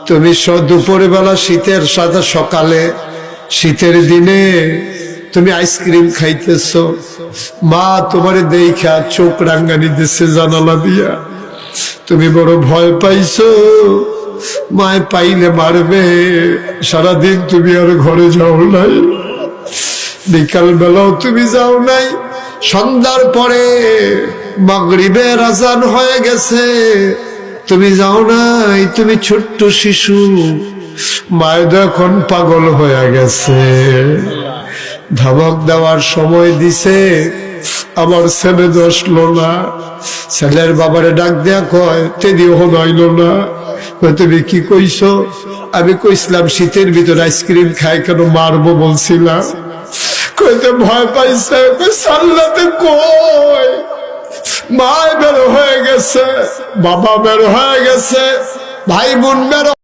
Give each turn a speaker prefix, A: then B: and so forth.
A: তুমি দুপুরে বেলা শীতের সাথে সকালে শীতের দিনে তুমি আইসক্রিম খাইতেছ, মা তোমারে দেখা চোখ রাঙ্গানি দিচ্ছে জানালা দিয়া, তুমি বড় ভয় পাইছো, মায় পাইলে মারবে। সারাদিন তুমি আর ঘরে যাও নাই, বিকাল বেলাও তুমি যাও নাই, সন্ধ্যার পরে মাগরিবের আজান হয়ে গেছে, তুমি যাও নাই। তুমি ছোট্ট শিশু, মায়ের এখন পাগল হয়ে গেছে। ধমক দেওয়ার সময় দিছে, আমার ছেলে দোষলো না। ছেলের বাবারে ডাক দেয়া কয়, তেদিও হইল না। তুমি কি কইছো? আমি কইছিলাম শীতের ভিতর আইসক্রিম খাই, কেন মারবো বলছিলাম। কইতে ভয় পাইছে, সাল্লাতে কই মা বের হয়ে গেছে, বাবা বের হয়ে গেছে, ভাই বোন বের